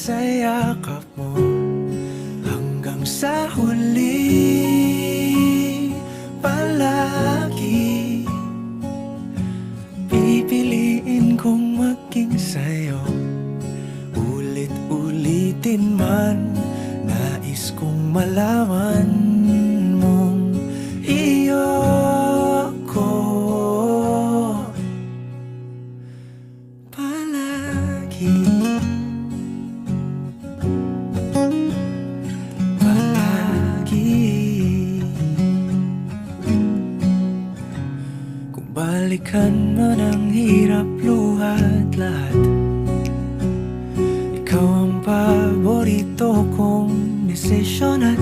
sa yakap mo hanggang sa huli. Palagi pipiliin kong maging sa'yo, ulit-ulitin man. Nais kong malaman mong iyo ko palagi. Kung balikan man ang hirap, luhat lahat, ikaw ang paborito kong desisyon at